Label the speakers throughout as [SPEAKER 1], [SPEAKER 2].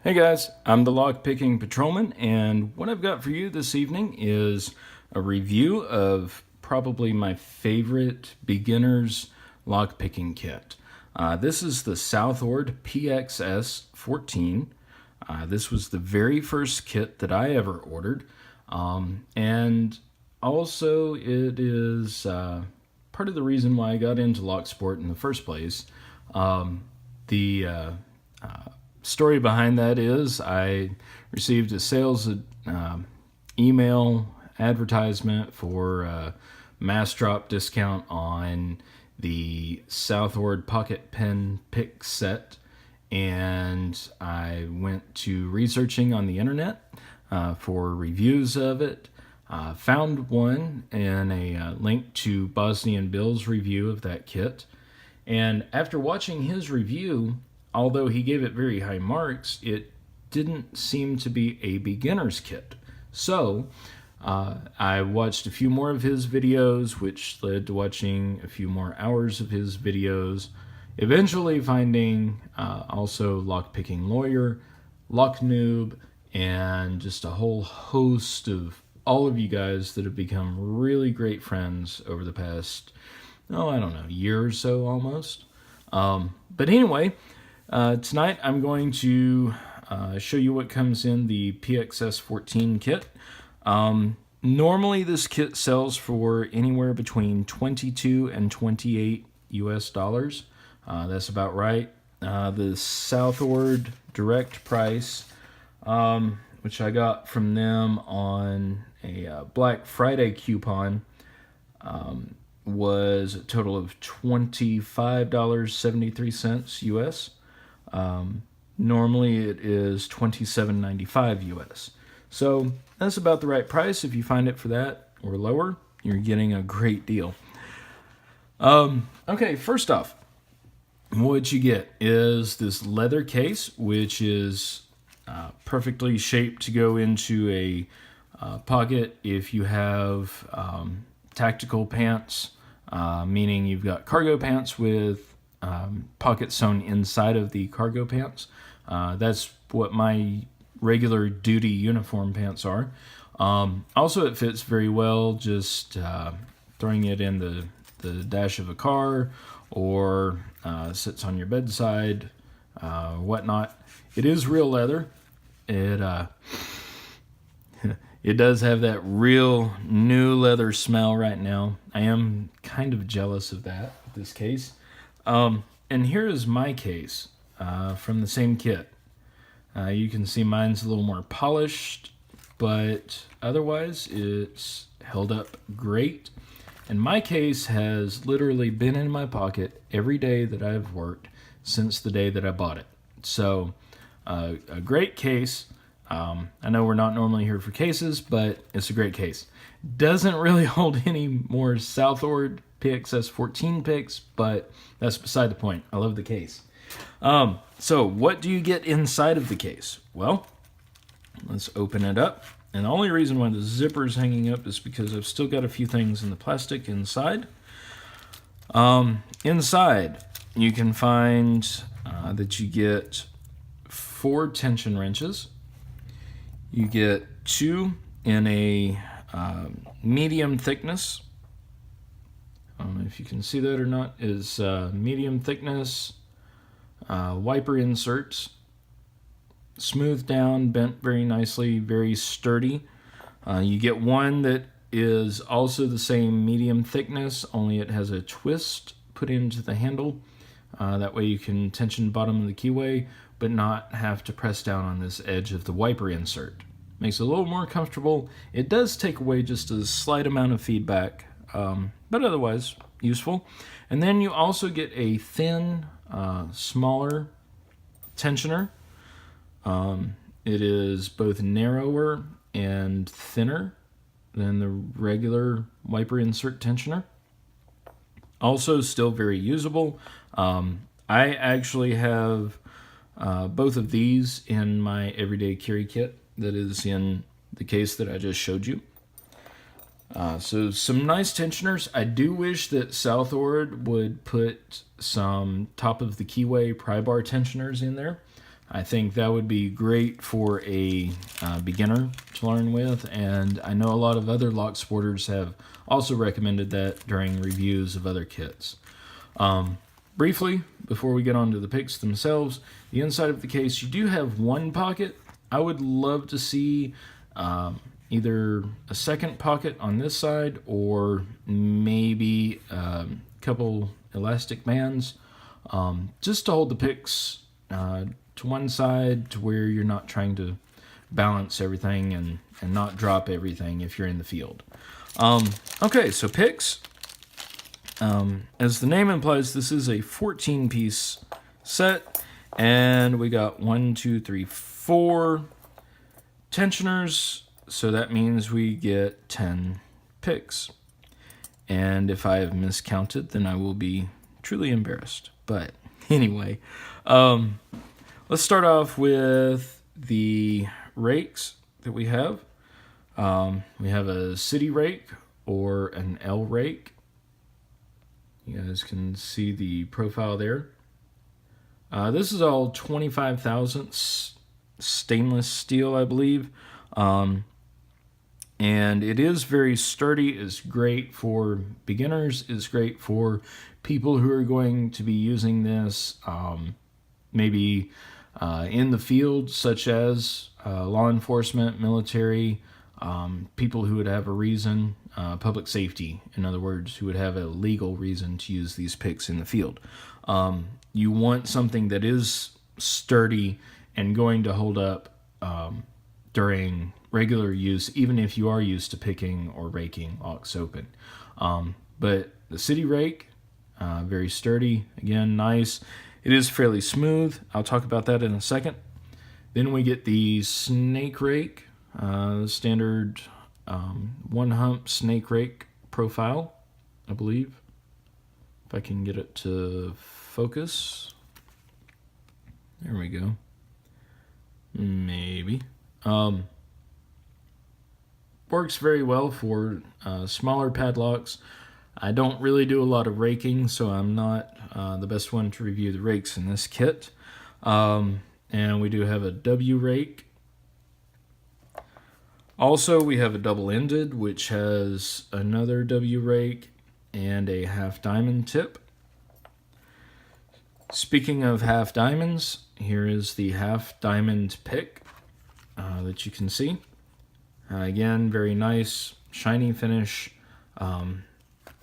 [SPEAKER 1] Hey guys, I'm the LockPicking Patrolman, and what I've got for you this evening is a review of probably my favorite beginner's lockpicking kit. This is the Southord PXS-14. This was the very first kit that I ever ordered, and also it is part of the reason why I got into lock sport in the first place. The story behind that is I received a sales email advertisement for a mass drop discount on the Southord pocket pen pick set, and I went to researching on the internet for reviews of it. Found one in a link to Bosnian Bill's review of that kit, and after watching his review, although he gave it very high marks, it didn't seem to be a beginner's kit. So I watched a few more of his videos, which led to watching a few more hours of his videos, eventually finding also Lockpicking Lawyer, Lock Noob, and just a whole host of all of you guys that have become really great friends over the past, year or so almost. But anyway, tonight I'm going to show you what comes in the PXS-14 kit. Normally this kit sells for anywhere between 22 and 28 US dollars. That's about right. The Southord direct price, which I got from them on a Black Friday coupon, was a total of $25.73 US. Normally it is $27.95 US. So that's about the right price. If you find it for that or lower, you're getting a great deal. Okay, first off, what you get is this leather case, which is perfectly shaped to go into a pocket if you have tactical pants, meaning you've got cargo pants with pockets sewn inside of the cargo pants. That's what my regular duty uniform pants are. Also, it fits very well just throwing it in the dash of a car or sits on your bedside, whatnot. It is real leather. It does have that real new leather smell right now. I am kind of jealous of that, this case. And here is my case from the same kit. You can see mine's a little more polished, but otherwise it's held up great. And my case has literally been in my pocket every day that I've worked since the day that I bought it. So a great case. I know we're not normally here for cases, but it's a great case. Doesn't really hold any more Southord PXS-14 picks, but that's beside the point. I love the case. So what do you get inside of the case? Well, let's open it up. And the only reason why the zipper is hanging up is because I've still got a few things in the plastic inside. Inside, you can find that you get 4 tension wrenches. You get 2 in a medium thickness. I don't know if you can see that or not. Is medium thickness wiper inserts, smoothed down, bent very nicely, very sturdy. You get one that is also the same medium thickness, only it has a twist put into the handle. That way you can tension bottom of the keyway, but not have to press down on this edge of the wiper insert. Makes it a little more comfortable. It does take away just a slight amount of feedback, but otherwise useful. And then you also get a thin, smaller tensioner. It is both narrower and thinner than the regular wiper insert tensioner. Also still very usable. I actually have both of these in my everyday carry kit that is in the case that I just showed you. So some nice tensioners. I do wish that Southord would put some top of the keyway pry bar tensioners in there. I think that would be great for a beginner to learn with, and I know a lot of other lock sporters have also recommended that during reviews of other kits. Briefly, before we get on to the picks themselves, the inside of the case, you do have one pocket. I would love to see either a second pocket on this side or maybe a couple elastic bands just to hold the picks to one side to where you're not trying to balance everything and not drop everything if you're in the field. Okay, so picks. As the name implies, this is a 14-piece set, and we got 1, 2, 3, 4 tensioners, so that means we get 10 picks. And if I have miscounted, then I will be truly embarrassed. But anyway, let's start off with the rakes that we have. We have a city rake or an L rake. You guys can see the profile there. This is all 25 thousandths stainless steel, I believe. And it is very sturdy. It's great for beginners. It's great for people who are going to be using this maybe in the field, such as law enforcement, military, people who would have a reason, public safety, in other words, who would have a legal reason to use these picks in the field. You want something that is sturdy and going to hold up during regular use, even if you are used to picking or raking locks open. But the city rake, very sturdy, again, nice. It is fairly smooth. I'll talk about that in a second. Then we get the snake rake, standard one hump snake rake profile, I believe. If I can get it to focus. There we go. Maybe. Works very well for smaller padlocks. I don't really do a lot of raking, so I'm not the best one to review the rakes in this kit. And we do have a W rake. Also, we have a double-ended, which has another W rake and a half diamond tip. Speaking of half diamonds, here is the half diamond pick that you can see. Again, very nice, shiny finish. The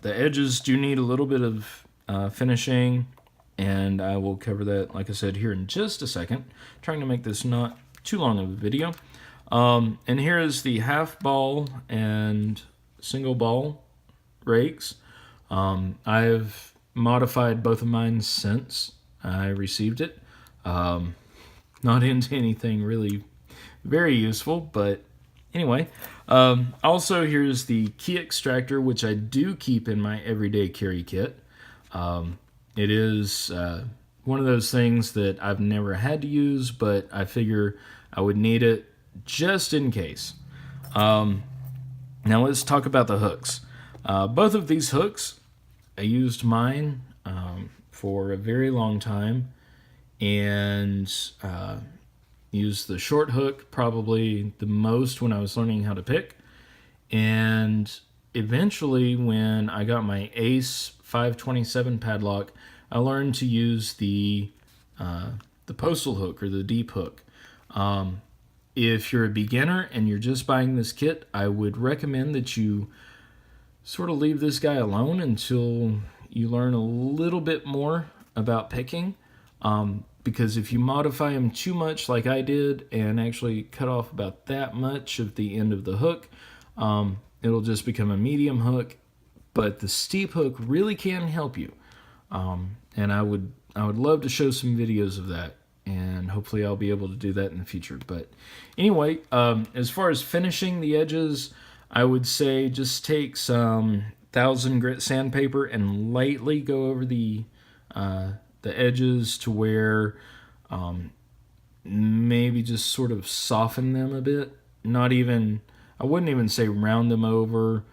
[SPEAKER 1] edges do need a little bit of finishing, and I will cover that, like I said, here in just a second. Trying to make this not too long of a video. And here is the half ball and single ball rakes. I've modified both of mine since I received it. Not into anything really very useful, but anyway. Also, here's the key extractor, which I do keep in my everyday carry kit. It is one of those things that I've never had to use, but I figure I would need it just in case. Now let's talk about the hooks. Both of these hooks, I used mine for a very long time, and used the short hook probably the most when I was learning how to pick. And eventually, when I got my Ace 527 padlock, I learned to use the postal hook or the deep hook. If you're a beginner and you're just buying this kit, I would recommend that you sort of leave this guy alone until you learn a little bit more about picking. Because if you modify him too much like I did and actually cut off about that much of the end of the hook, it'll just become a medium hook. But the steep hook really can help you. And I would love to show some videos of that. And hopefully I'll be able to do that in the future. But anyway, as far as finishing the edges, I would say just take some 1000 grit sandpaper and lightly go over the edges to where maybe just sort of soften them a bit. I wouldn't even say round them over,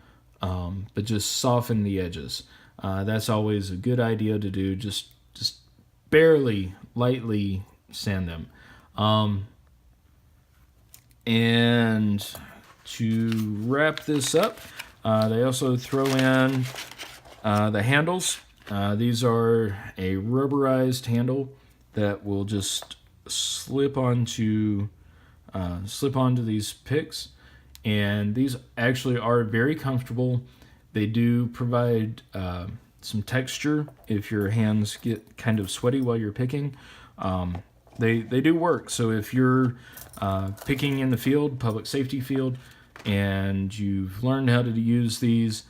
[SPEAKER 1] but just soften the edges. That's always a good idea to do. Just barely, lightly sand them. And to wrap this up, they also throw in the handles. These are a rubberized handle that will just slip onto these picks, and these actually are very comfortable. They do provide some texture if your hands get kind of sweaty while you're picking. They do work. So if you're picking in the field, public safety field, and you've learned how to use these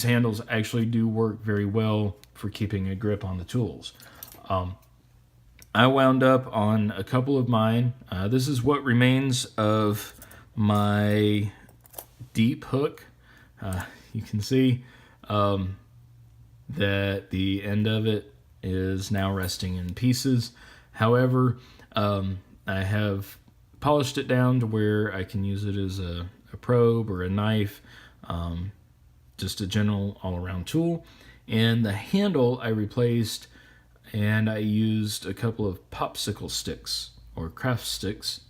[SPEAKER 1] handles actually do work very well for keeping a grip on the tools. I wound up on a couple of mine. This is what remains of my deep hook. You can see that the end of it is now resting in pieces. However, I have polished it down to where I can use it as a probe or a knife, just a general all-around tool. And the handle I replaced, and I used a couple of popsicle sticks or craft sticks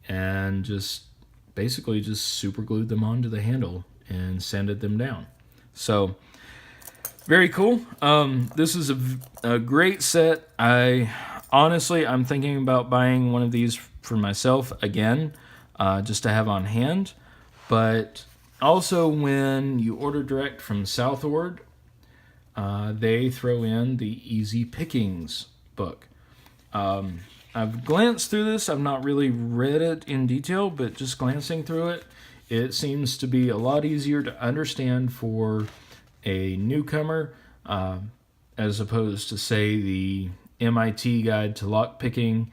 [SPEAKER 1] and just basically just super glued them onto the handle and sanded them down. So very cool. This is a great set. I'm thinking about buying one of these for myself again, just to have on hand. But also, when you order direct from Southord, they throw in the Easy Pickings book. I've glanced through this. I've not really read it in detail, but just glancing through it, it seems to be a lot easier to understand for a newcomer, as opposed to, say, the MIT Guide to Lockpicking,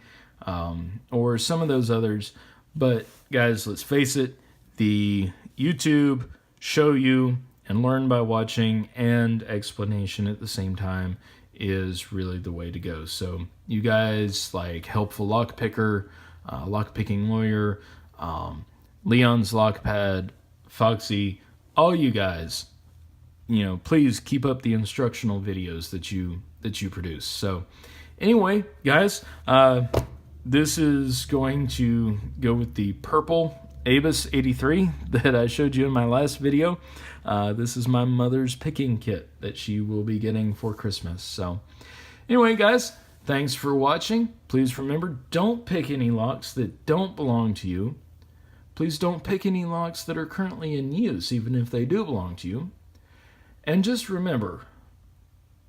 [SPEAKER 1] or some of those others. But guys, let's face it, the YouTube show you and learn by watching and explanation at the same time is really the way to go. So you guys like Helpful Lockpicker, Lockpicking Lawyer, Leon's Lockpad, Foxy, all you guys, please keep up the instructional videos that you produce. So anyway, guys, this is going to go with the purple Avis 83 that I showed you in my last video. This is my mother's picking kit that she will be getting for Christmas. So anyway, guys, thanks for watching. Please remember, don't pick any locks that don't belong to you. Please don't pick any locks that are currently in use, even if they do belong to you. And just remember,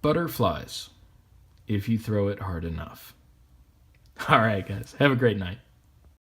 [SPEAKER 1] butter flies if you throw it hard enough. All right, guys, have a great night.